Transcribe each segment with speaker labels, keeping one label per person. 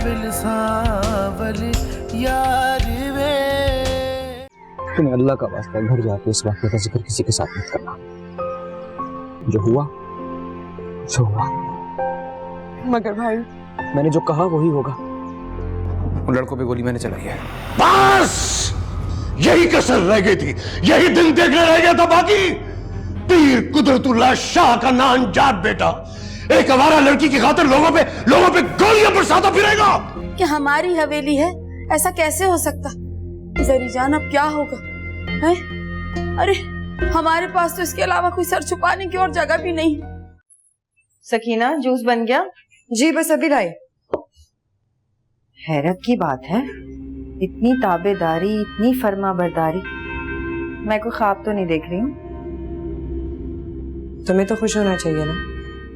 Speaker 1: काबिल सांवली यार वे।
Speaker 2: तुम्हें अल्लाह का वास्ता घर जाके इस वाक़े का जिक्र किसी के साथ मत करना। जो हुआ सो हुआ।
Speaker 3: मगर भाई
Speaker 2: मैंने जो कहा वही होगा।
Speaker 4: उन लड़कों पे गोली मैंने चलाई है।
Speaker 5: बस यही कसर रह गई थी, यही दिन देखने रह गया था। बाकी पीर कुदरतुल्लाह शाह का नाम जात बेटा एक आवारा लड़की की खातिर लोगों पे गोलियां बरसाता फिरेगा।
Speaker 3: कि हमारी हवेली है, ऐसा कैसे हो सकता? जरी जान अब क्या होगा है? अरे हमारे पास तो इसके अलावा कोई सर छुपाने की और जगह भी नहीं।
Speaker 6: सकीना जूस बन गया?
Speaker 3: जी बस अभी लाई।
Speaker 6: हैरत की बात है, इतनी ताबेदारी, इतनी फर्माबरदारी। मैं कोई ख्वाब तो नहीं देख रही हूँ?
Speaker 3: तुम्हें तो खुश होना चाहिए ना।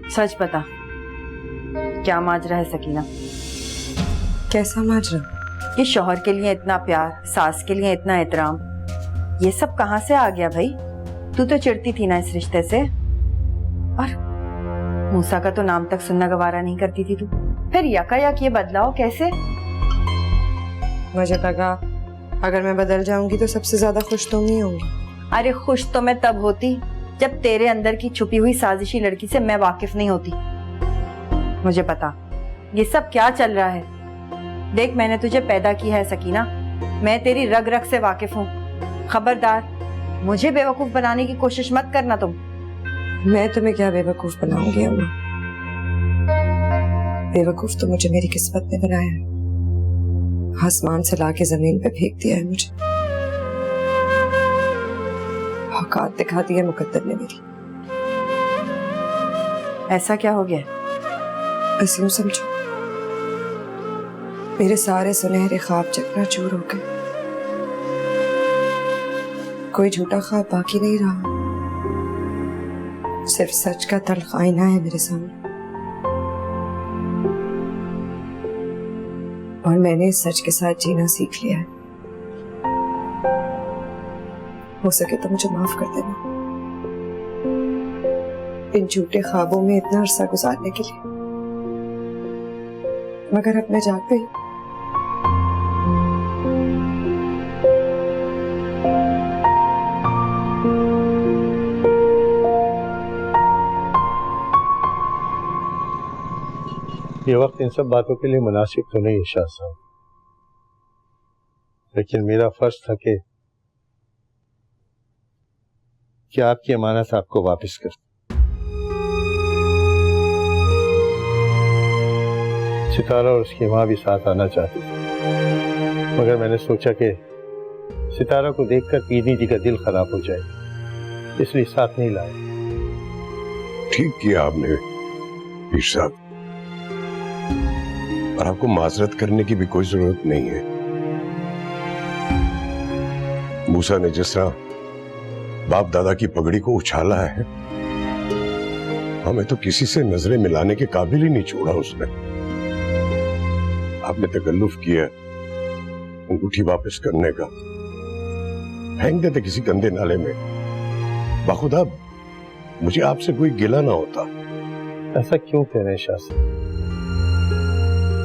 Speaker 6: सच बता, क्या माजरा है सकीना?
Speaker 3: कैसा माजरा?
Speaker 6: ये शौहर के लिए इतना प्यार, सास के लिए इतना एहतराम, ये सब कहाँ से आ गया भाई? तू तो चिढ़ती थी ना इस रिश्ते से, और मूसा का तो नाम तक सुनना गवारा नहीं करती थी तू। फिर यकायक ये बदलाव कैसे?
Speaker 3: मुझे लगा अगर मैं बदल जाऊंगी तो सबसे ज्यादा खुश तुम ही होंगी।
Speaker 6: अरे खुश तो मैं तब होती जब तेरे अंदर की छुपी हुई साजिशी लड़की से मैं वाकिफ नहीं होती। मुझे पता ये सब क्या चल रहा है। देख, मैंने तुझे पैदा किया है सकीना, मैं तेरी रग रग से वाकिफ हूँ। खबरदार, मुझे बेवकूफ बनाने की कोशिश मत करना तुम।
Speaker 3: मैं तुम्हें क्या बेवकूफ बनाऊंगी अम्मा? बेवकूफ तो मुझे मेरी किस्मत ने बनाया है। आसमान से लाके जमीन पे फेंक दिया है मुझे। औकात दिखा दी है मुकद्दर ने मेरी।
Speaker 6: ऐसा क्या हो गया?
Speaker 3: बस यूं समझो, मेरे सारे सुनहरे ख्वाब चकनाचूर हो गए। कोई झूठा ख्वाब बाकी नहीं रहा, सिर्फ सच का तल्ख आईना है मेरे सामने। और मैंने इस सच के साथ जीना सीख लिया है। हो सके तो मुझे माफ कर देना इन झूठे ख्वाबों में इतना अरसा गुजारने के लिए। मगर अब मैं जाग गई।
Speaker 7: ये वक्त इन सब बातों के लिए मुनासिब तो नहीं है शाह साहब, लेकिन मेरा फर्ज था कि आपकी अमानत आपको वापस कर। सितारा और उसकी माँ भी साथ आना चाहती थी, मगर मैंने सोचा कि सितारा को देखकर पीनी जी का दिल खराब हो जाए, इसलिए साथ नहीं लाया।
Speaker 5: ठीक किया आपने पीर साहब, और आपको माजरत करने की भी कोई जरूरत नहीं है। मूसा ने जिस तरह बाप दादा की पगड़ी को उछाला है, हमें तो किसी से नजरें मिलाने के काबिल ही नहीं छोड़ा उसने। आपने तकल्लुफ किया अंगूठी वापस करने का, फेंक देते किसी गंदे नाले में। बाखुदा मुझे आपसे कोई गिला ना होता।
Speaker 7: ऐसा क्यों कह रहे हैं शाह साहब?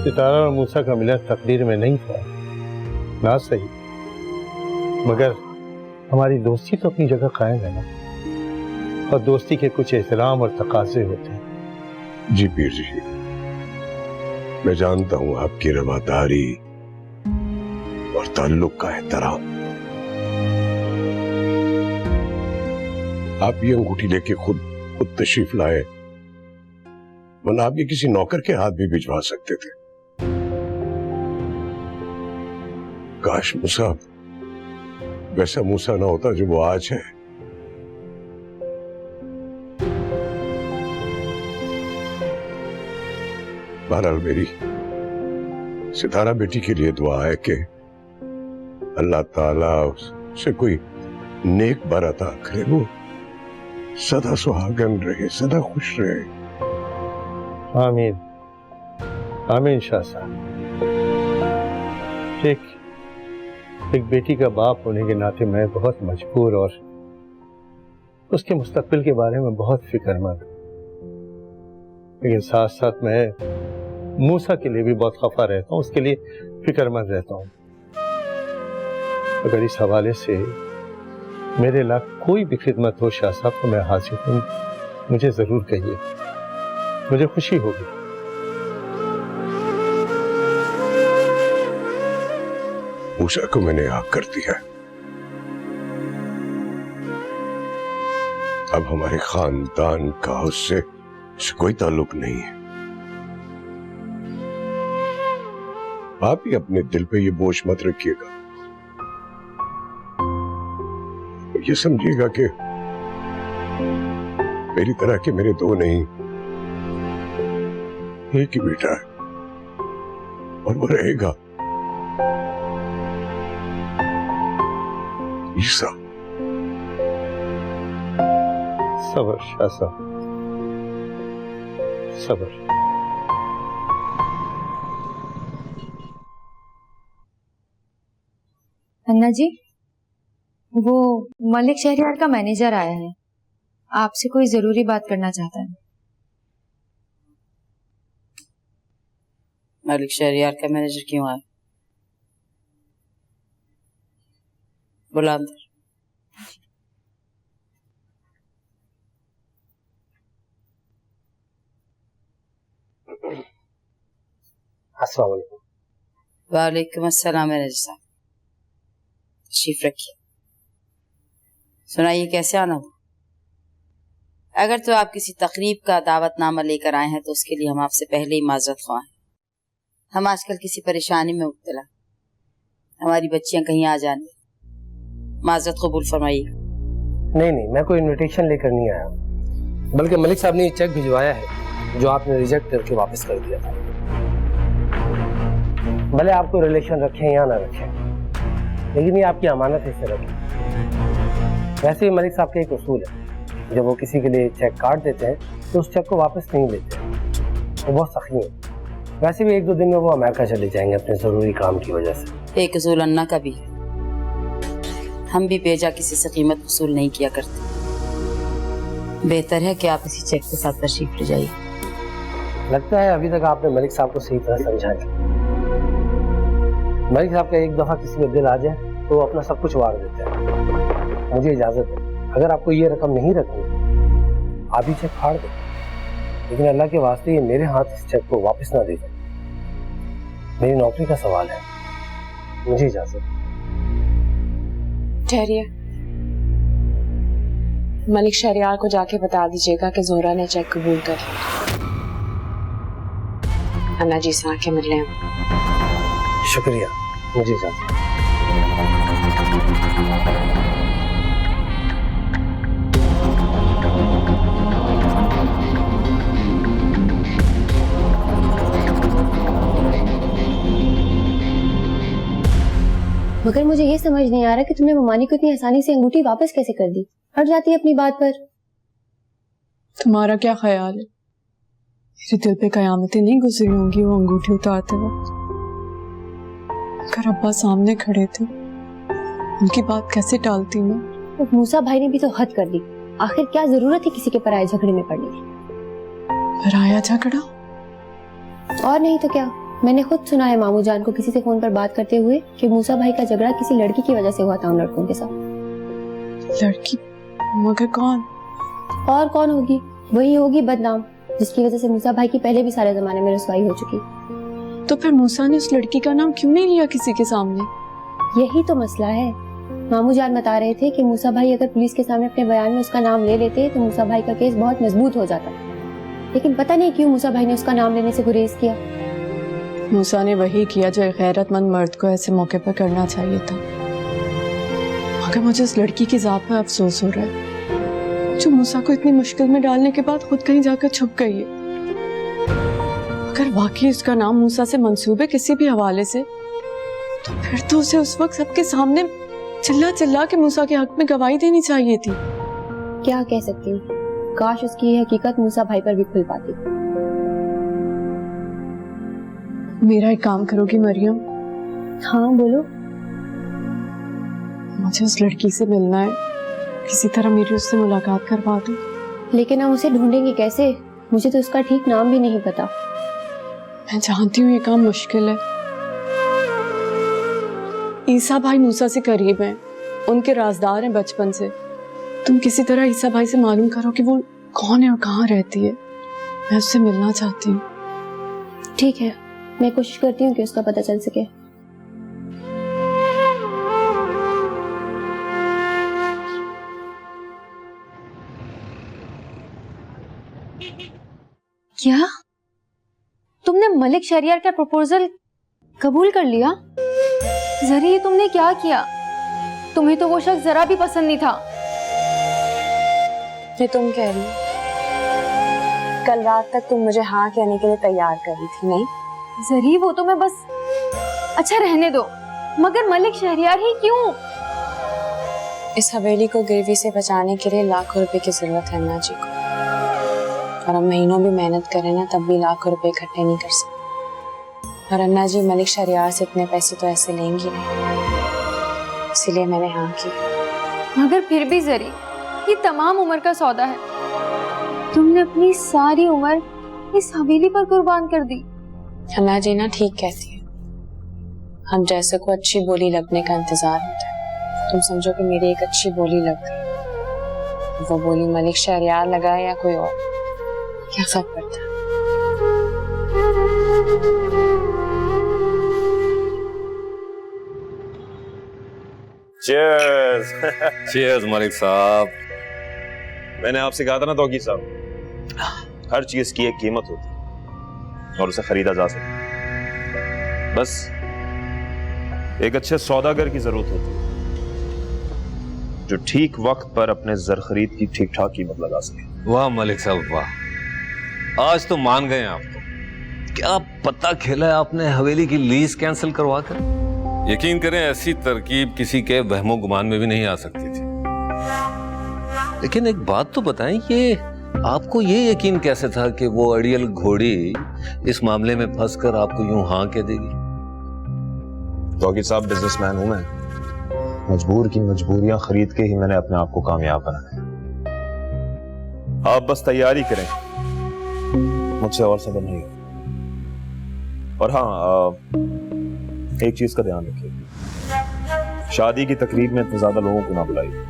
Speaker 7: सितारा और मूसा का मिलन तकदीर में नहीं था ना, सही, मगर हमारी दोस्ती तो अपनी जगह कायम है ना, और दोस्ती के कुछ एहतराम और तकाजे होते हैं।
Speaker 5: जी पीर जी, मैं जानता हूं आपकी रवादारी और ताल्लुक का एहतराम। आप ये अंगूठी लेके खुद तशरीफ लाए, वरना आप ये किसी नौकर के हाथ भी भिजवा सकते थे। काश मूसा वैसा मूसा ना होता जो वो आज है। बहरहाल मेरी सितारा बेटी के लिए दुआ है कि अल्लाह ताला उसे कोई नेक बरता करे, वो सदा सुहागन रहे, सदा खुश रहे।
Speaker 7: आमीन आमीन शाह साहब। एक बेटी का बाप होने के नाते मैं बहुत मजबूर और उसके मुस्तकबिल के बारे में बहुत फिक्रमंद, लेकिन साथ साथ मैं मूसा के लिए भी बहुत खफा रहता हूँ, उसके लिए फिक्रमंद रहता हूँ। अगर इस हवाले से मेरे लाख कोई भी खिदमत हो शाह साहब तो मैं हाजिर हूँ, मुझे जरूर कहिए, मुझे खुशी होगी।
Speaker 5: मूसा को मैंने आग कर दिया। अब हमारे खानदान का उससे कोई ताल्लुक नहीं है। आप ही अपने दिल पे ये बोझ मत रखिएगा। ये समझिएगा कि मेरी तरह के मेरे दो नहीं, एक ही बेटा है और वो रहेगा। ईसा।
Speaker 7: सबर शाह साहब, सबर।
Speaker 8: अन्ना जी, वो मलिक शहरियार का मैनेजर आया है, आपसे कोई जरूरी बात करना चाहता है।
Speaker 3: मलिक शहरियार का मैनेजर क्यों आया? बुला अंदर।
Speaker 7: अस्सलाम वालेकुम।
Speaker 3: वालेकुम अस्सलाम मैनेजर साहब, तशरीफ रखिए। सुनाइए कैसे आना हुआ? अगर तो आप किसी तकरीब का दावतनामा लेकर आए हैं तो उसके लिए हम आपसे पहले ही माजरत ख्वाह हैं। हम आजकल किसी परेशानी में मुब्तला, हमारी बच्चियां कहीं आ जाने, माजरत कबूल फरमाइए।
Speaker 9: नहीं, मैं कोई इनविटेशन लेकर नहीं आया, बल्कि मलिक साहब ने चेक भिजवाया है जो आपने रिजेक्ट करके वापस कर दिया था। भले आपको रिलेशन रखें या ना रखें, लेकिन ये आपकी अमानत है, इसे रखें। वैसे भी मलिक साहब का एक उसूल है, जब वो किसी के लिए चेक काट देते हैं तो उस चेक को वापस नहीं लेते। वो बहुत सख्ती है। वैसे भी 1-2 दिन में वो अमेरिका चले जाएंगे अपने ज़रूरी काम की वजह से।
Speaker 3: एक उसूल अन्ना का भी है, हम भी बेजा किसी से कीमत वसूल नहीं किया करते। बेहतर है कि आप इसी चेक के साथ तशरीफ ले जाइए।
Speaker 9: लगता है अभी तक आपने मलिक साहब को सही तरह समझा नहीं। मलिक साहब का एक दफा किसी में दिल आ जाए तो वो अपना सब कुछ वार देते हैं। मुझे इजाजत है, अगर आपको ये रकम नहीं रखनी आप ही चेक फाड़ दो, लेकिन अल्लाह के वास्ते ये मेरे हाथ इस चेक को वापस ना दे जाए। मेरी नौकरी का सवाल है, मुझे इजाजत।
Speaker 10: ठहरिए, मलिक शहरियार को जाके बता दीजिएगा कि जोहरा ने चेक कबूल कर लिया। अन्ना जी से आके मिल लें।
Speaker 9: शुक्रिया, मुझे इजाजत।
Speaker 8: मगर मुझे ये समझ नहीं आ रहा कि तुमने ममानी को इतनी आसानी से अंगूठी वापस कैसे कर दी? हट जाती है अपनी बात पर।
Speaker 10: तुम्हारा क्या ख्याल है, मेरे दिल पे कयामतें नहीं गुजरी होंगी वो अंगूठी उतारते वक्त? अगर अब्बा सामने खड़े थे, उनकी बात कैसे टालती मैं?
Speaker 8: तो मूसा भाई ने भी तो हद कर दी। आखिर क्या जरूरत है किसी के पराये झगड़े में पड़ने की?
Speaker 10: पराया झगड़ा?
Speaker 8: और नहीं तो क्या, मैंने खुद सुना है मामू जान को किसी से फोन पर बात करते हुए कि मूसा भाई का झगड़ा किसी लड़की की वजह से हुआ था उन लड़कों के साथ।
Speaker 10: लड़की? मगर कौन?
Speaker 8: और कौन होगी? वही होगी बदनाम, जिसकी वजह से मूसा भाई की पहले भी सारे जमाने में रुसवाई हो चुकी।
Speaker 10: तो फिर मूसा ने उस लड़की का नाम क्यों नहीं लिया किसी के सामने?
Speaker 8: यही तो मसला है। मामू जान बता रहे थे कि मूसा भाई अगर पुलिस के सामने अपने बयान में उसका नाम ले लेते तो मूसा भाई का केस बहुत मजबूत हो जाता, लेकिन पता नहीं क्यों मूसा भाई ने उसका नाम लेने से गुरेज किया।
Speaker 10: मूसा ने वही किया जो एक गैरतमंद मर्द को ऐसे मौके पर करना चाहिए था। मगर मुझे उस लड़की की जात पर अफसोस हो रहा है, जो मूसा को इतनी मुश्किल में डालने के बाद खुद कहीं जाकर छुप गई है। अगर वाकई उसका नाम मूसा से मंसूब है किसी भी हवाले से, तो फिर तो उसे उस वक्त सबके सामने चिल्ला चिल्ला के मूसा के हक में गवाही देनी चाहिए थी।
Speaker 8: क्या कह सकती हूँ, काश उसकी ये हकीकत मूसा भाई पर भी खुल पाती।
Speaker 10: मेरा एक काम करोगी मरियम?
Speaker 8: हाँ बोलो।
Speaker 10: मुझे उस लड़की से मिलना है, किसी तरह मेरी उससे मुलाकात करवा दो।
Speaker 8: लेकिन हम उसे ढूंढेंगे कैसे? मुझे तो उसका ठीक नाम भी नहीं पता।
Speaker 10: मैं जानती हूँ ये काम मुश्किल है। ईसा भाई मूसा से करीब हैं, उनके राजदार हैं बचपन से। तुम किसी तरह ईसा भाई से मालूम करो कि वो कौन है और कहाँ रहती है। मैं उससे मिलना चाहती हूँ।
Speaker 8: ठीक है, मैं कोशिश करती हूँ कि उसका पता चल सके। क्या तुमने मलिक शहरियार का प्रपोजल कबूल कर लिया? जरी, ये तुमने क्या किया? तुम्हें तो वो शख्स जरा भी पसंद नहीं था।
Speaker 10: ये तुम कह रही हो? कल रात तक तुम मुझे हाँ कहने के लिए तैयार कर रही थी, नहीं?
Speaker 8: जरी, वो तो मैं बस, अच्छा रहने दो, मगर मलिक शहरियार ही क्यों?
Speaker 10: इस हवेली को गिरवी से बचाने के लिए लाखों रुपए की जरूरत है अन्ना जी को, और हम महीनों भी मेहनत करें ना तब भी लाखों रुपए इकट्ठे नहीं कर सकते। और अन्ना जी मलिक शहरियार से इतने पैसे तो ऐसे लेंगी नहीं, इसीलिए मैंने हाँ की।
Speaker 8: मगर फिर भी जरी, ये तमाम उम्र का सौदा है। तुमने अपनी सारी उम्र इस हवेली पर कुर्बान कर दी।
Speaker 10: अन्ना जी ना ठीक कहती है, हम जैसे को अच्छी बोली लगने का इंतजार होता है। तुम समझो कि मेरी एक अच्छी बोली लग गई, वो बोली मलिक शहरियार लगा या कोई और, क्या फर्क पड़ता है?
Speaker 11: चीयर्स। चीयर्स मलिक साहब। मैंने आपसे कहा था ना तौकीर साहब, हर चीज की एक कीमत होती है और उसे खरीदा जा सकता है। बस एक अच्छे सौदागर की जरूरत होती है जो ठीक वक्त पर अपने जर खरीद की ठीक ठाक कीमत लगा सके।
Speaker 12: वाह मलिक साहब वाह, आज तो मान गए आप तो। क्या पता खेला है आपने हवेली की लीज कैंसिल करवा कर।
Speaker 13: यकीन करें ऐसी तरकीब किसी के वहमो गुमान में भी नहीं आ सकती थी।
Speaker 12: लेकिन एक बात तो बताएं, ये आपको ये यकीन कैसे था कि वो अड़ियल घोड़ी इस मामले में फंसकर आपको यूं हाँ कह देगी?
Speaker 11: तौकीर साहब, बिजनेसमैन हूं मैं, मजबूर की मजबूरियां खरीद के ही मैंने अपने आप को कामयाब बनाया। आप बस तैयारी करें, मुझसे और सबर नहीं होगा। और हाँ, एक चीज का ध्यान रखिए, शादी की तकरीब में इतने ज्यादा लोगों को ना बुलाइए,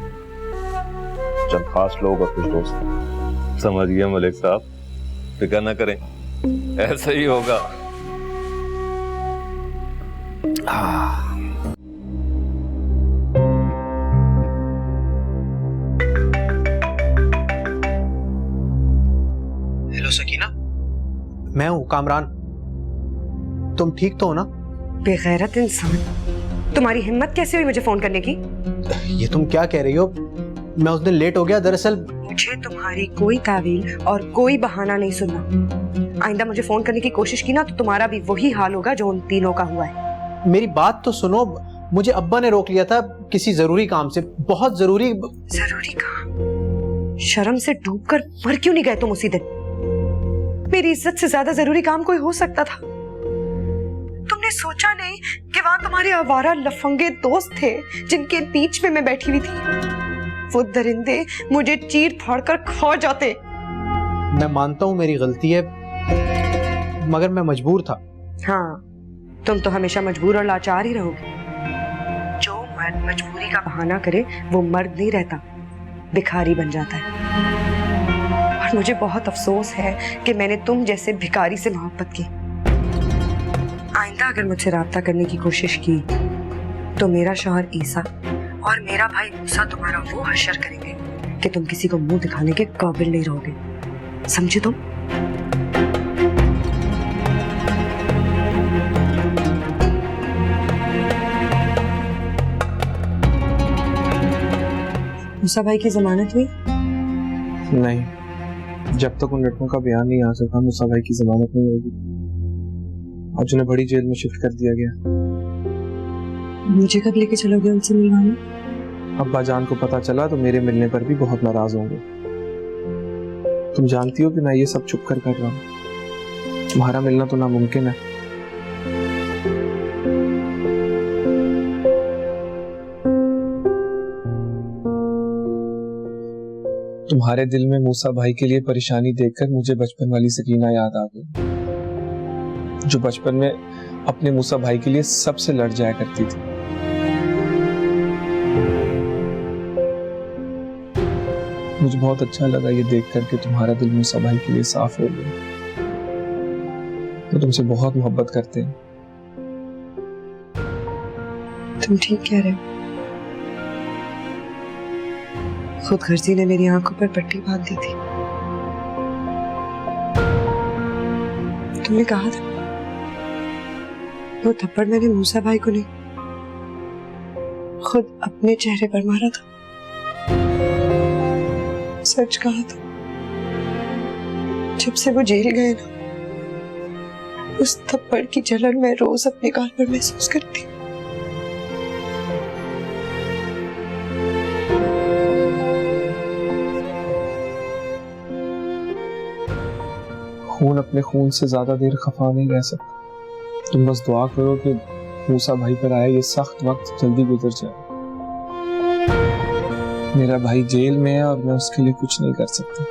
Speaker 11: चंद खास लोग और कुछ दोस्त।
Speaker 12: समझ गया मलिक साहब, फिक्र ना करें, ऐसा ही होगा।
Speaker 2: हेलो सकीना, मैं हूँ कामरान। तुम ठीक तो हो ना?
Speaker 6: बेगैरत इंसान, तुम्हारी हिम्मत कैसे हुई मुझे फोन करने की?
Speaker 2: ये तुम क्या कह रही हो? मैं उस दिन लेट हो गया। दरअसल
Speaker 6: मुझे तुम्हारी कोई तावील और कोई बहाना नहीं सुनना। आइंदा मुझे फोन करने की कोशिश की ना तो तुम्हारा भी वही हाल होगा जो उन तीनों का हुआ है।
Speaker 2: मेरी बात तो सुनो, मुझे अब्बा ने रोक लिया था किसी जरूरी काम से, बहुत जरूरी।
Speaker 6: जरूरी काम? शर्म से डूबकर मर क्यों नहीं गए तुम उसी दिन? मेरी इज्जत से ज्यादा जरूरी काम कोई हो सकता था? तुमने सोचा नहीं कि वहां तुम्हारे आवारा लफंगे दोस्त थे जिनके बीच में मैं बैठी हुई थी? वो दरिंदे मुझे चीर फाड़ कर खा जाते।
Speaker 2: मैं मानता हूँ मेरी गलती है, मगर मैं मजबूर था।
Speaker 6: हाँ, तुम तो हमेशा मजबूर और लाचार ही रहोगे। जो मर्द मजबूरी का बहाना करे वो मर्द नहीं रहता, भिखारी बन जाता है। और मुझे बहुत अफसोस है कि मैंने तुम जैसे भिखारी से मोहब्बत की। आइंदा अगर मुझसे राब्ता करने की कोशिश की तो मेरा शौहर ईसा और मेरा भाई मूसा तुम्हारा वो हशर करेंगे कि तुम किसी को मुंह दिखाने के काबिल नहीं रहोगे, समझे तुम? मूसा भाई की जमानत हुई?
Speaker 4: नहीं, जब तक उन लड़कों का बयान नहीं आ सका मूसा भाई की जमानत नहीं होगी। आज उन्हें बड़ी जेल में शिफ्ट कर दिया गया।
Speaker 6: मुझे कब लेके चलोगे उनसे मिलवाने?
Speaker 4: अब्बा जान को पता चला तो मेरे मिलने पर भी बहुत नाराज होंगे। तुम जानती हो कि मैं ये सब छुप कर रहा हूँ। तुम्हारा मिलना तो नामुमकिन है। तुम्हारे दिल में मूसा भाई के लिए परेशानी देखकर मुझे बचपन वाली सकीना याद आ गई। जो बचपन में अपने मूसा भाई के लिए सबसे लड़ जाया करती थी। मुझे बहुत अच्छा लगा ये देख कर कि तुम्हारा दिल मूसा भाई के लिए साफ हो गया। वो तुमसे बहुत मोहब्बत करते हैं।
Speaker 10: तुम ठीक कह रहे हो। खुद गर्जी ने मेरी आंखों पर पट्टी बांध दी थी। तुमने कहा था वो थप्पड़ मैंने मूसा भाई को नहीं, खुद अपने चेहरे पर मारा था। सच कहा था। जब से वो जेल गए ना, उस थप्पड़ की जलन मैं रोज अपने गाल पर महसूस करती हूँ।
Speaker 4: खून अपने खून से ज्यादा देर खफा नहीं रह सकता। तुम बस दुआ करो कि मूसा भाई पर आया ये सख्त वक्त जल्दी गुजर जाए। मेरा भाई जेल में है और मैं उसके लिए कुछ नहीं कर सकता।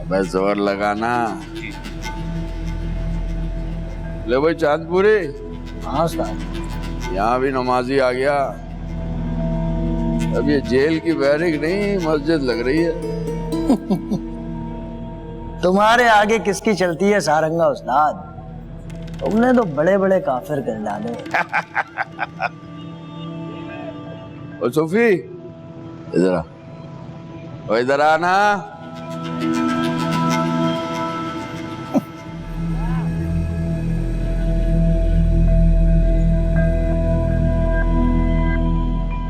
Speaker 14: बस जोर लगाना। ले भाई चांदपुरी।
Speaker 9: हाँ साहब।
Speaker 14: यहाँ भी नमाजी आ गया। अब ये जेल की बैरिक नहीं मस्जिद लग रही है।
Speaker 9: तुम्हारे आगे किसकी चलती है सारंगा उस्ताद? तुमने तो बड़े बड़े काफिर कर डाले।
Speaker 14: ओ सूफी इधर आ। ओ इधर आना।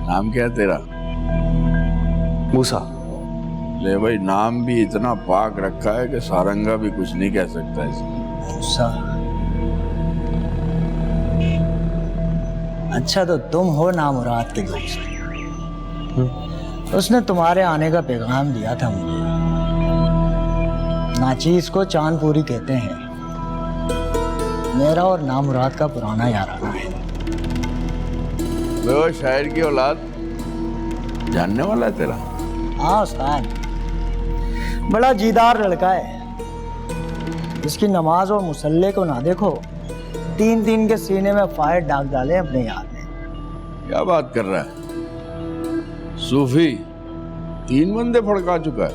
Speaker 14: नाम क्या है तेरा?
Speaker 2: मूसा।
Speaker 14: ले भाई नाम भी इतना पाक रखा है कि सारंगा भी कुछ नहीं कह सकता इसे।
Speaker 9: मूसा। अच्छा तो तुम हो नामुराद के दोस्त। उसने तुम्हारे आने का पैगाम दिया था मुझे। नाचीज को चांदपुरी कहते हैं। मेरा और नामुराद का पुराना याराना है।
Speaker 14: वो शायर की औलाद जानने वाला है तेरा?
Speaker 9: हाँ उस्ताद, बड़ा जीदार लड़का है। इसकी नमाज और मुसल्ले को ना देखो, 3-3 के सीने में फायर डाल डाले अपने यार ने।
Speaker 14: क्या बात कर रहा है? सूफी 3 बंदे फड़का चुका है।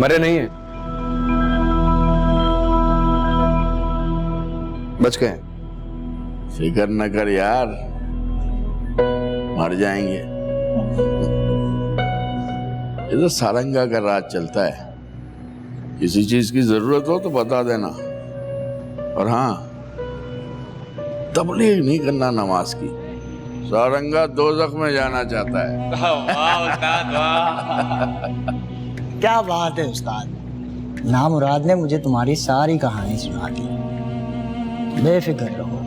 Speaker 2: मरे नहीं है, बच गए।
Speaker 14: फिक्र न कर यार, मर जाएंगे। ये तो सारंगा का राज चलता है। किसी चीज की जरूरत हो तो बता देना। और हाँ, तबलीग नहीं करना नमाज की। सारंगा दोज़ख में जाना चाहता है।
Speaker 9: क्या बात है उस्ताद, नामुराद ने मुझे तुम्हारी सारी कहानी सुना दी। बेफिक्र रहो,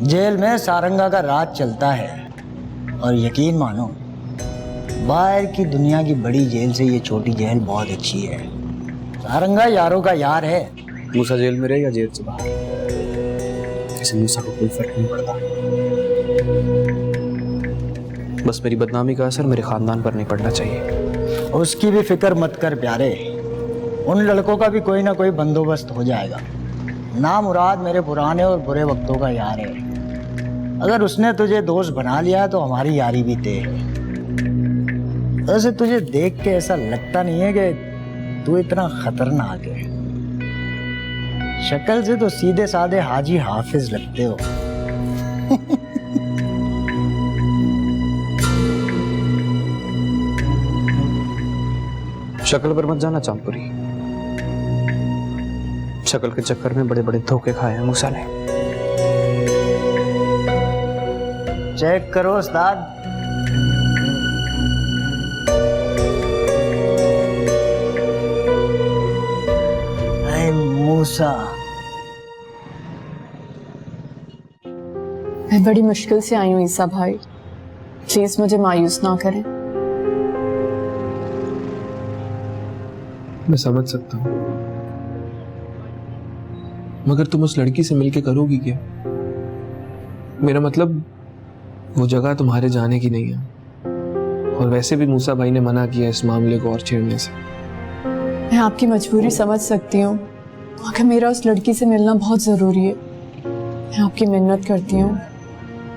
Speaker 9: जेल में सारंगा का राज चलता है। और यकीन मानो, बाहर की दुनिया की बड़ी जेल से ये छोटी जेल बहुत अच्छी है। सारंगा यारों का यार है।
Speaker 2: मूसा जेल में रहे या जेल से बाहर, किसी मूसा को कोई फर्क नहीं पड़ता। बस मेरी बदनामी का असर मेरे खानदान पर नहीं पड़ना चाहिए।
Speaker 9: उसकी भी फिक्र मत कर प्यारे, उन लड़कों का भी कोई ना कोई बंदोबस्त हो जाएगा। नामुराद मेरे पुराने और बुरे वक्तों का यार है। अगर उसने तुझे दोस्त बना लिया तो हमारी यारी भी तय है। वैसे तुझे देख के ऐसा लगता नहीं है कि तू इतना खतरनाक है। शक्ल से तो सीधे साधे हाजी हाफिज लगते हो।
Speaker 2: शक्ल पर मत जाना चांदपुरी, शक्ल के चक्कर में बड़े बड़े धोखे खाए हैं मूसा ने।
Speaker 9: चेक करो उस्ताद।
Speaker 1: मूसा,
Speaker 10: मैं बड़ी मुश्किल से आई हूँ ईसा भाई, प्लीज मुझे मायूस ना करें।
Speaker 4: मैं समझ सकता हूँ, मगर तुम उस लड़की से मिलके करोगी क्या? मेरा मतलब वो जगह तुम्हारे जाने की नहीं है, और वैसे भी मूसा भाई ने मना किया इस मामले को और छेड़ने से।
Speaker 10: मैं आपकी मजबूरी समझ सकती हूँ, मगर मेरा उस लड़की से मिलना बहुत जरूरी है। मैं आपकी मिन्नत करती हूँ,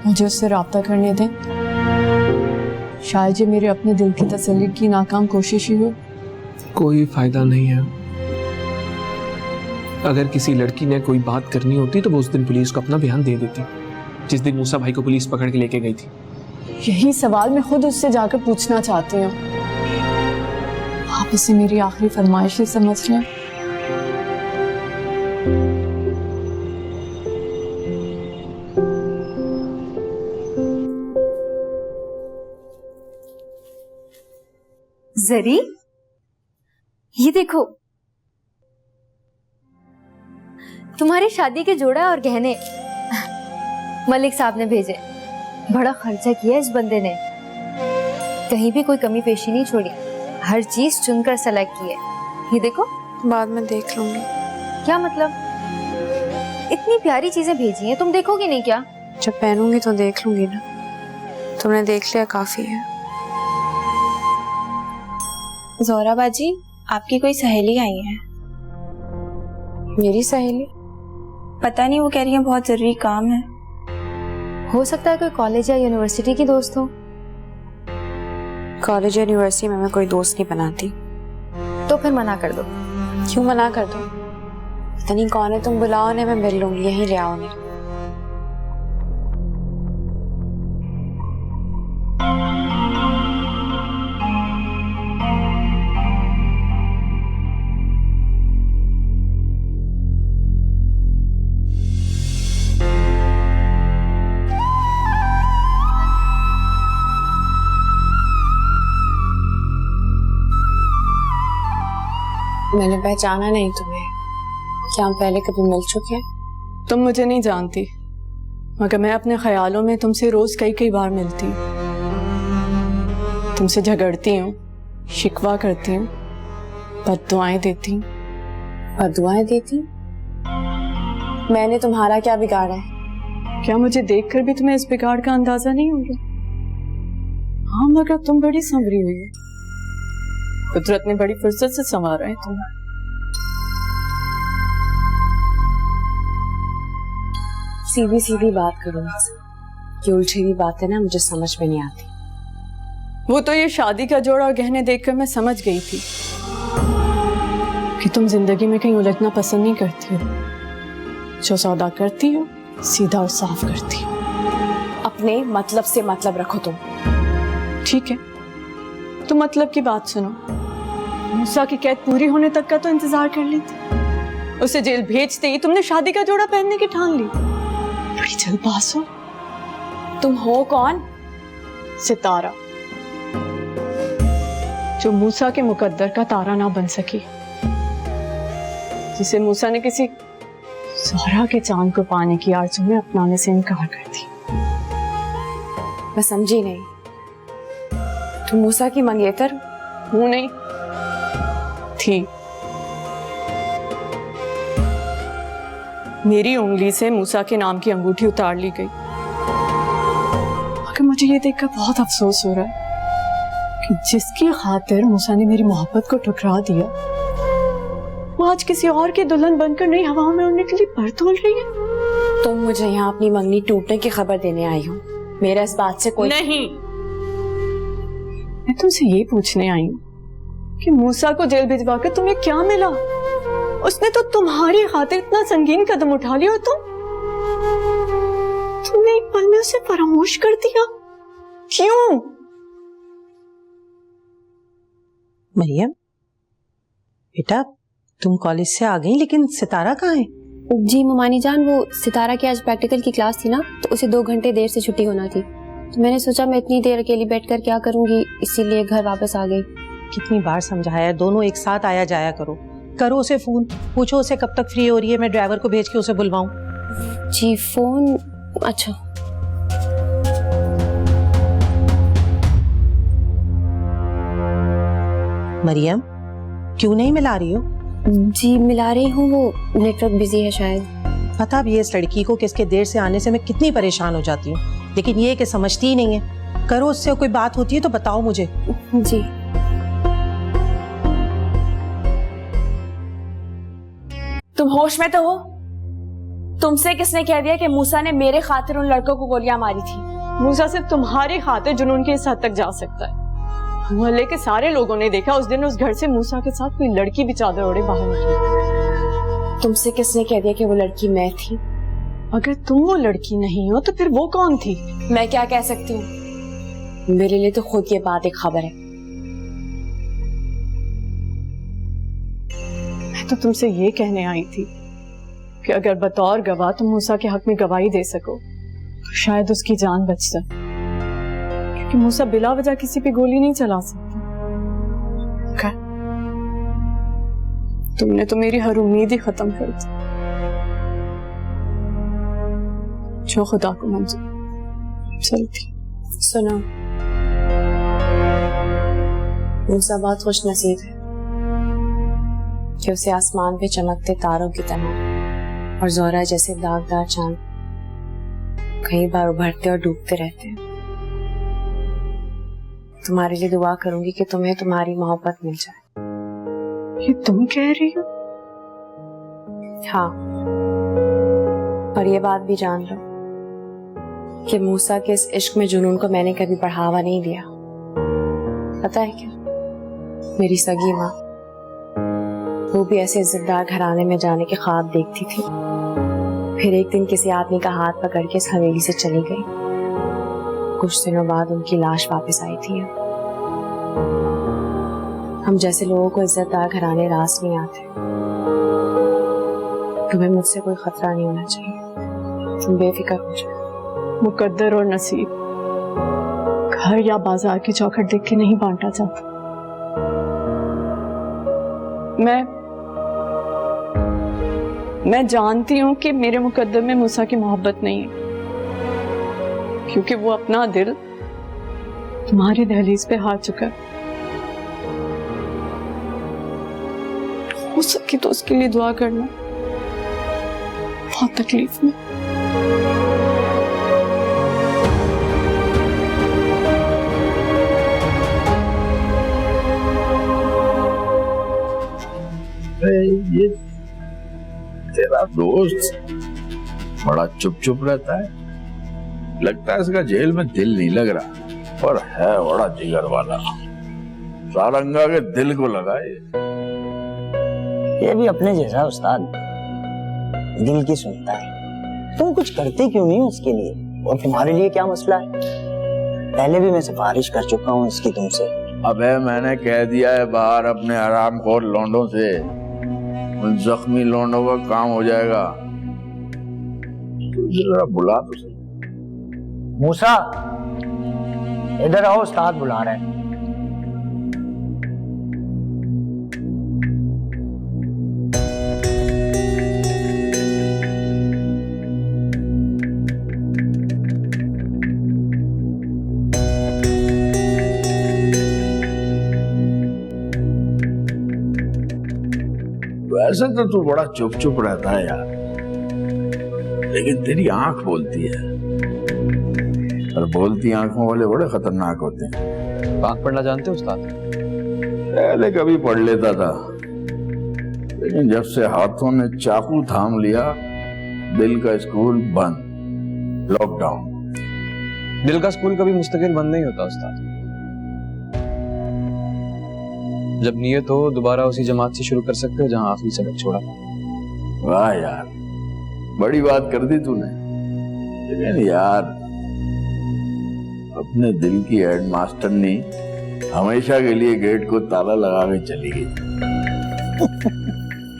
Speaker 10: मुझे उससे राब्ता करने दें। शायद ये मेरे अपने दिल की तसल्ली की नाकाम कोशिश ही हो।
Speaker 4: कोई फायदा नहीं है। अगर किसी लड़की ने कोई बात करनी होती तो वो उस दिन पुलिस को अपना बयान दे देती, जिस दिन मूसा भाई को पुलिस पकड़ के लेके गई थी।
Speaker 10: यही सवाल मैं खुद उससे जाकर पूछना चाहती हूँ। आप इसे मेरी आखिरी फरमाइश ही समझ लें।
Speaker 8: जरी, ये देखो, तुम्हारी शादी के जोड़ा और गहने मलिक साहब ने भेजे। बड़ा खर्चा किया इस बंदे ने, कहीं भी कोई कमी पेशी नहीं छोड़ी, हर चीज चुनकर सेलेक्ट की है। ये देखो।
Speaker 10: बाद में देख लूंगी।
Speaker 8: क्या मतलब? इतनी प्यारी चीजें भेजी हैं, तुम देखोगी नहीं क्या?
Speaker 10: जब पहनूंगी तो देख लूंगी ना, तुमने देख लिया काफी है।
Speaker 15: जोहरा बाजी, आपकी कोई सहेली आई है?
Speaker 10: मेरी सहेली?
Speaker 15: पता नहीं, वो कह रही है बहुत जरूरी काम है।
Speaker 8: हो सकता है कोई कॉलेज या यूनिवर्सिटी की दोस्त हो।
Speaker 10: कॉलेज या यूनिवर्सिटी में मैं कोई दोस्त नहीं बनाती।
Speaker 8: तो फिर मना कर दो।
Speaker 10: क्यों मना कर दो? पता नहीं कौन है, तुम बुलाओ उन्हें, मैं मिल लूंगी, यहीं ले आओ उन्हें। मैंने पहचाना नहीं तुम्हें। क्या हम पहले कभी मिल चुके हैं? तुम मुझे नहीं जानती, मगर मैं अपने ख्यालों में तुमसे रोज कई कई बार मिलती हूँ। तुमसे झगड़ती हूँ, शिकवा करती हूँ, बद्दुआएं देती हूँ। बद्दुआएं देती? मैंने तुम्हारा क्या बिगाड़ा है? क्या मुझे देखकर भी तुम्हें इस बिगाड़ का अंदाजा नहीं हो रहा? हाँ, मगर तुम बड़ी संवरी हुई हो। कुदरत ने बड़ी फुर्सत से संवारा है तुम्हें। सीधी सीधी बात करो मुझसे, ये उलझी हुई बातें ना मुझे समझ में नहीं आती। वो तो ये शादी का जोड़ा और गहने देखकर मैं समझ गई थी कि तुम जिंदगी में कहीं उलझना पसंद नहीं करती हो। जो सौदा करती हो सीधा और साफ करती हो। अपने मतलब से मतलब रखो तुम। ठीक है, तो मतलब की बात सुनो। मूसा की कैद पूरी होने तक का तो इंतजार कर लेती। उसे जेल भेजते ही तुमने शादी का जोड़ा पहनने की ठान ली। बड़ी जल्दबाज हो। तुम हो कौन? सितारा, जो मूसा के मुकद्दर का तारा ना बन सकी, जिसे मूसा ने किसी ज़ोहरा के चांद को पाने की आरज़ू में अपनाने से इनकार कर दी। मैं समझी नहीं, तुम मूसा की मंगेतर? हूं नहीं, थी। मेरी उंगली से मूसा के नाम की अंगूठी उतार ली गई। मगर मुझे ये देखकर बहुत अफसोस हो रहा है कि जिसकी खातिर मूसा ने मेरी मोहब्बत को ठुकरा दिया, वो आज किसी और की दुल्हन बनकर नई हवाओं में उड़ने के लिए पर तोल रही है। तुम मुझे यहाँ अपनी मंगनी टूटने की खबर देने आई हो। मेरा इस बात से कोई नहीं। मैं तुमसे ये पूछने आई हूँ कि मूसा को जेल भिजवा कर तुम्हें क्या मिला? उसने तो तुम्हारी खातिर इतना संगीन कदम उठा लिया और तुमने एक पल में उसे फरामोश कर दिया। क्यों?
Speaker 16: मरियम बेटा, तुम कॉलेज से आ गई, लेकिन सितारा कहाँ है?
Speaker 8: जी ममानी जान, वो सितारा की आज प्रैक्टिकल की क्लास थी ना, तो उसे 2 घंटे देर से छुट्टी होना थी। तो मैंने सोचा मैं इतनी देर अकेली बैठकर क्या करूंगी, इसीलिए घर वापस आ गई।
Speaker 16: कितनी बार समझाया, दोनों एक साथ आया जाया करो। करो उसे फोन, पूछो उसे कब तक फ्री हो रही है, मैं ड्राइवर को भेज के उसे बुलवाऊं।
Speaker 8: जी फोन, अच्छा।
Speaker 16: मरियम, क्यों नहीं मिला रही हो?
Speaker 8: जी मिला रही हूँ, वो नेटवर्क बिजी है शायद।
Speaker 16: पता भी है इस लड़की को कि इसके देर से आने से मैं कितनी परेशान हो जाती हूँ, लेकिन ये कि समझती ही नहीं है। करो उससे कोई बात होती है तो बताओ मुझे।
Speaker 8: जी।
Speaker 15: तुम होश में तो हो? तुमसे किसने कह दिया कि मूसा ने मेरे खातिर उन लड़कों को गोलियां मारी थी?
Speaker 10: मूसा सिर्फ तुम्हारी खातिर जुनून की इस हद तक जा सकता है। मोहल्ले के सारे लोगों ने देखा उस दिन उस घर से मूसा के साथ कोई लड़की भी चादर ओढ़े बाहर निकली।
Speaker 15: तुमसे किसने कह दिया कि वो लड़की मैं थी?
Speaker 10: अगर तुम वो लड़की नहीं हो तो फिर वो कौन थी?
Speaker 15: मैं क्या कह सकती हूँ? मेरे लिए तो खुद ये बात एक खबर है।
Speaker 10: मैं तो तुमसे ये कहने आई थी कि अगर बतौर गवाह तुम मूसा के हक में गवाही दे सको तो शायद उसकी जान बच जाए, क्योंकि मूसा बिला वजह किसी पे गोली नहीं चला सकता। तुमने तो मेरी हर उम्मीद ही खत्म कर दी। जो खुदा को मंजूर। चलती।
Speaker 15: सुनो, मूसा बहुत खुश नसीब है कि उसे आसमान पे चमकते तारों की तरह और जोहरा जैसे दागदार चांद कई बार उभरते और डूबते रहते हैं। तुम्हारे लिए दुआ करूंगी कि तुम्हें तुम्हारी मोहब्बत मिल जाए।
Speaker 10: ये तुम कह रही हो?
Speaker 15: हाँ, और ये बात भी जान लो कि मूसा के इस इश्क में जुनून को मैंने कभी बढ़ावा नहीं दिया। पता है क्या, मेरी सगी माँ, वो भी ऐसे इज्जतदार घराने में जाने के ख्वाब देखती थी, फिर एक दिन किसी आदमी का हाथ पकड़ के इस हवेली से चली गई। कुछ दिनों बाद उनकी लाश वापस आई थी। हम जैसे लोगों को इज्जतदार घराने रास नहीं आते। तुम्हें मुझसे कोई खतरा नहीं होना चाहिए, तुम बेफिक्र हो जाओ।
Speaker 10: मुकद्दर और नसीब घर या बाजार की चौखट देख के नहीं बांटा जाता। मैं जानती हूँ कि मेरे मुकद्दर में मूसा की मोहब्बत नहीं है, क्योंकि वो अपना दिल तुम्हारी दहलीज पे हार चुका है। हो सके तो उसके लिए दुआ करना। बहुत तकलीफ में।
Speaker 14: ये तेरा दोस्त बड़ा चुप चुप रहता है, लगता है इसका जेल में दिल नहीं लग रहा, और है बड़ा जिगर वाला। सारंगा के दिल को लगा
Speaker 9: ये भी अपने जैसा उस्ताद, दिल की सुनता है। तुम कुछ करते क्यों नहीं उसके लिए? और तुम्हारे लिए क्या मसला है? पहले भी मैं सिफारिश कर चुका हूँ इसकी तुमसे।
Speaker 14: अबे मैंने कह दिया है बाहर अपने हरामखोर लौंडों से, उन जख्मी लौंडों का काम हो जाएगा। तो जरा बुला तो सही।
Speaker 9: मूसा, इधर आओ, उस्ताद बुला रहे हैं।
Speaker 14: वैसे तो तू बड़ा चुप चुप रहता है यार, लेकिन तेरी आंख बोलती है, और बोलती आंखों वाले बड़े खतरनाक होते हैं।
Speaker 2: आंख पढ़ना जानते हो उस्ताद?
Speaker 14: पहले कभी पढ़ लेता था, लेकिन जब से हाथों में चाकू थाम लिया, दिल का स्कूल बंद, लॉकडाउन।
Speaker 2: दिल का स्कूल कभी मुस्तकिल बंद नहीं होता उस्ताद। जब नियत हो दोबारा उसी जमात से शुरू कर सकते हो जहां आखिरी सबक छोड़ा।
Speaker 14: वाह यार, बड़ी बात कर दी तूने। लेकिन यार, अपने दिल की हेडमास्टर ने हमेशा के लिए गेट को ताला लगा के चली गई।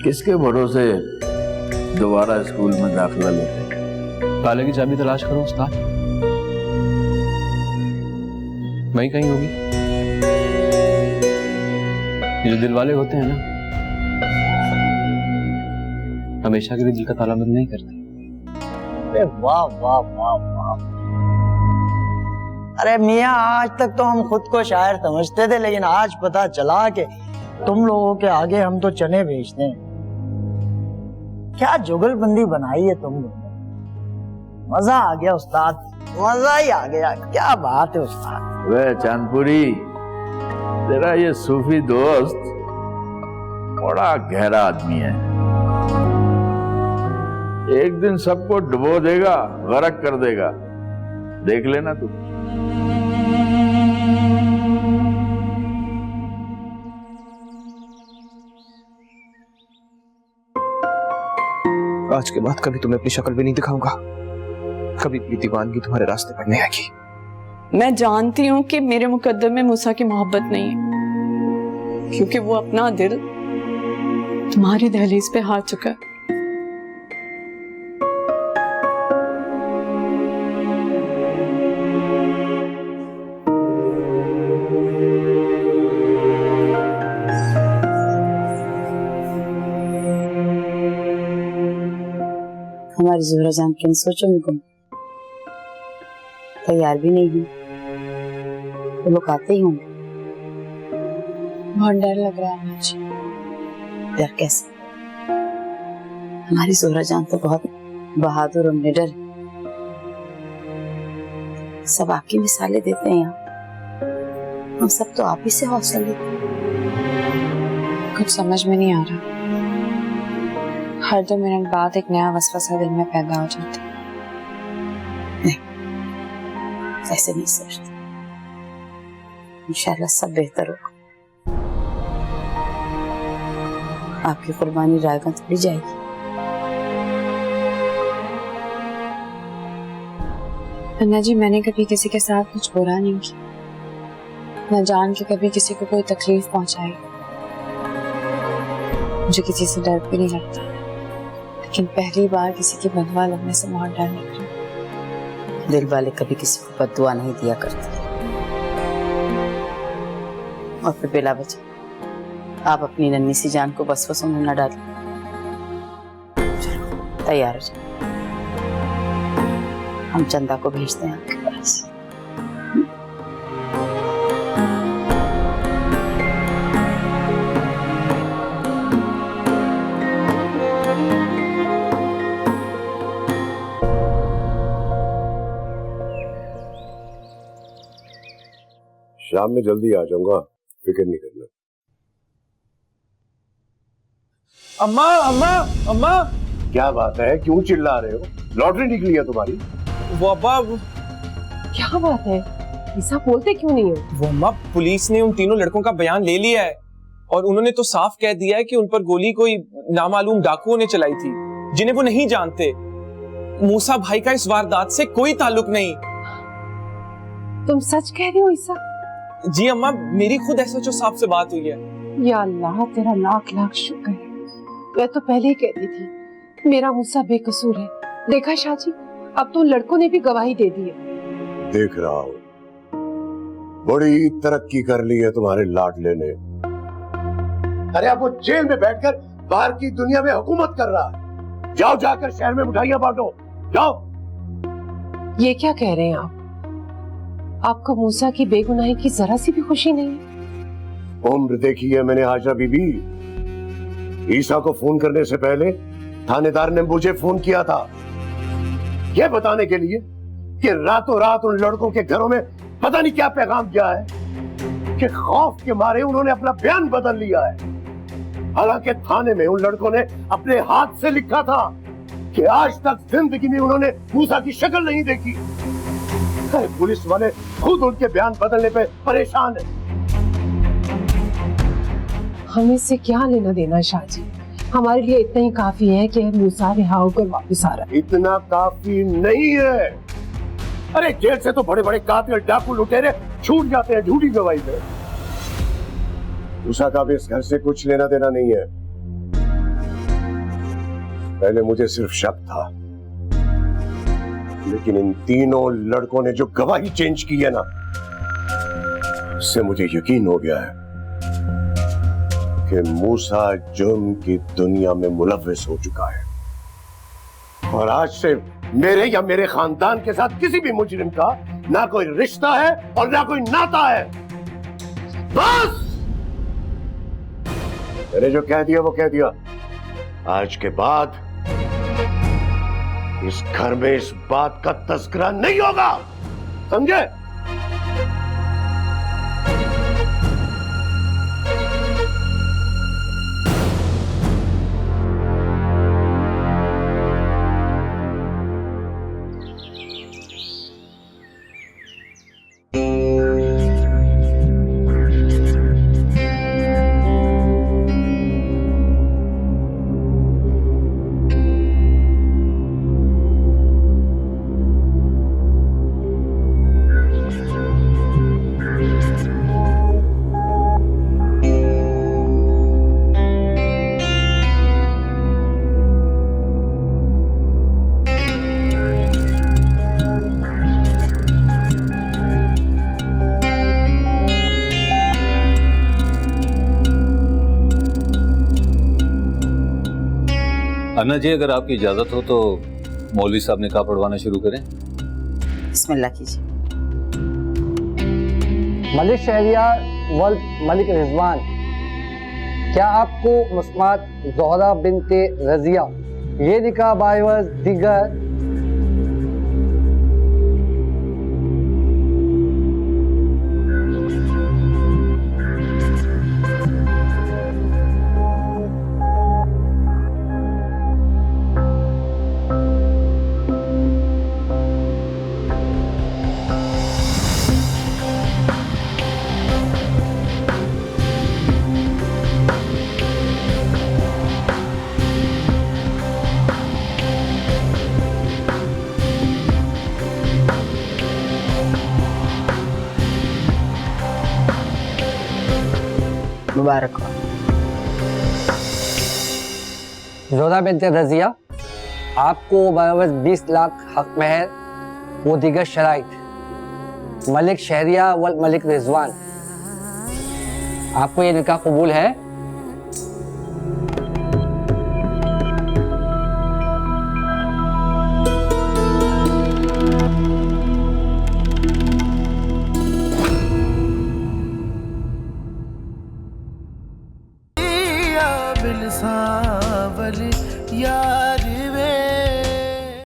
Speaker 14: किसके भरोसे दोबारा स्कूल में दाखिला लेते?
Speaker 2: ताले की चाबी तलाश करो उस्ताद, वहीं कहीं होगी। ये जो दिल वाले होते हैं ना, हमेशा के लिए दिल का ताला बंद नहीं करते।
Speaker 17: अरे वाह वाह वाह वाह। अरे मियाँ, आज तक तो हम खुद को शायर समझते थे, लेकिन आज पता चला कि तुम लोगों के आगे हम तो चने बेचते हैं। क्या जुगलबंदी बनाई है तुम लोगों ने। मजा आ गया उस्ताद, मजा ही आ गया। क्या बात है उस्ताद।
Speaker 14: वे चांदपुरी, तेरा ये सूफी दोस्त बड़ा गहरा आदमी है। एक दिन सबको डुबो देगा, गरक कर देगा, देख लेना तू।
Speaker 2: आज के बाद कभी तुम्हें अपनी शक्ल भी नहीं दिखाऊंगा, कभी भी दीवानगी तुम्हारे रास्ते पर नहीं आएगी।
Speaker 10: मैं जानती हूँ कि मेरे मुकद्दर में मूसा की मोहब्बत नहीं है, क्योंकि वो अपना दिल तुम्हारी दहलीज पे हार चुका है।
Speaker 3: हमारी ज़ोहरा जान किन सोचों में गुम, तैयार भी नहीं है। वो लोग आते ही होंगे।
Speaker 15: बहुत डर लग रहा है मुझे।
Speaker 3: डर कैसे? हमारी ज़ोहरा जान तो बहुत बहादुर और निडर है। सब आपकी मिसालें देते हैं यहाँ, हम सब तो आप ही से हौसला लेते हैं।
Speaker 15: कुछ समझ में नहीं आ रहा। हर 2 मिनट बाद एक नया वसवसा दिल में पैदा हो जाता है।
Speaker 3: नहीं, ऐसे नहीं सोचते। इंशाल्लाह सब बेहतर होगा। आपकी कुर्बानी रायगंज थोड़ी जाएगी।
Speaker 15: अन्ना जी, मैंने कभी किसी के साथ कुछ बुरा नहीं किया, मैं जान के कभी किसी को कोई तकलीफ पहुंचाई। मुझे किसी से डर भी नहीं लगता, लेकिन पहली बार किसी की बदवा लगने से बहुत डर लग रहा।
Speaker 3: दिल वाले कभी किसी को बद्दुआ नहीं दिया करते। और फिर बेला बचा, आप अपनी नन्ही सी जान को वसवसों में न डालें। चलो तैयार हो जाए, हम चंदा को भेजते हैं आपके पास।
Speaker 5: शाम में जल्दी आ जाऊंगा, फिक्र नहीं करना।
Speaker 4: अम्मा अम्मा अम्मा,
Speaker 5: क्या बात है, क्यों चिल्ला रहे हो? लॉटरी निकली है तुम्हारी?
Speaker 4: वो अब्बा,
Speaker 16: क्या बात है, ऐसा बोलते क्यों नहीं हो?
Speaker 4: वो अम्मा, पुलिस ने उन तीनों लड़कों का बयान ले लिया है और उन्होंने तो साफ कह दिया है कि उन पर गोली कोई नामालूम डाकुओं ने चलाई थी, जिन्हें वो नहीं जानते। मूसा भाई का इस वारदात से कोई ताल्लुक नहीं।
Speaker 16: तुम सच कह रहे हो ईसा?
Speaker 4: जी अम्मा, मेरी खुद एसएचओ साहब से बात हुई है।
Speaker 16: या अल्लाह, तेरा लाख लाख शुक्र है। मैं तो पहले ही कहती थी मेरा मूसा बेकसूर है। देखा शाहजी, अब तो लड़कों ने भी गवाही दे दी है।
Speaker 5: देख रहा हूँ, बड़ी तरक्की कर ली है तुम्हारे लाडले ने। अरे अब वो जेल में बैठकर बाहर की दुनिया में हुकूमत कर रहा है। जाओ, जाकर शहर में मिठाइयां बांटो, जाओ।
Speaker 16: ये क्या कह रहे हैं आप? आपको मूसा की बेगुनाही की जरा सी भी खुशी नहीं है?
Speaker 5: उम्र देखी है मैंने हाजरा बीबी। ईसा को फोन करने से पहले थानेदार ने मुझे फोन किया था, यह बताने के लिए कि रातों रात उन लड़कों के घरों में पता नहीं क्या पैगाम गया है कि खौफ के मारे उन्होंने अपना बयान बदल लिया है। हालांकि थाने में उन लड़कों ने अपने हाथ से लिखा था कि आज तक जिंदगी में उन्होंने मूसा की शक्ल नहीं देखी। पुलिस वाले खुद उनके बयान बदलने पे परेशान है।
Speaker 16: हमें इससे क्या लेना देना शाहजी? हमारे लिए इतना ही काफी है कि मूसा रिहा होकर वापस आ रहा है।
Speaker 5: इतना काफी नहीं है। अरे जेल से तो बड़े बड़े कातिल, डाकू, लुटेरे छूट जाते हैं झूठी गवाही पे। मूसा का भी इस घर से कुछ लेना देना नहीं है। पहले मुझे सिर्फ शक था, लेकिन इन तीनों लड़कों ने जो गवाही चेंज की है ना, उससे मुझे यकीन हो गया है कि मूसा जुर्म की दुनिया में मुलव्विस हो चुका है। और आज से मेरे या मेरे खानदान के साथ किसी भी मुजरिम का ना कोई रिश्ता है और ना कोई नाता है। बस मैंने जो कह दिया वो कह दिया। आज के बाद इस घर में इस बात का तस्करा नहीं होगा, समझे?
Speaker 12: अन्ना जी, अगर आपकी इजाजत हो तो मौलवी साहब ने कहा पढ़वाना शुरू करें।
Speaker 3: बिस्मिल्लाह कीजिए।
Speaker 9: मलिक शहरियार वल्द मलिक रिजवान, क्या आपको मुस्मात ज़ोहरा बिनते रजिया ये निकाह बाइवज दिगर
Speaker 3: मुबारक हो।
Speaker 9: ज़ोहरा बिनते रजिया, आपको बराबर 20 लाख हक महर वो दिगर शराइत मलिक शहरिया वल मलिक रिजवान, आपको ये निकाह कबूल है?
Speaker 1: बिलसावल यार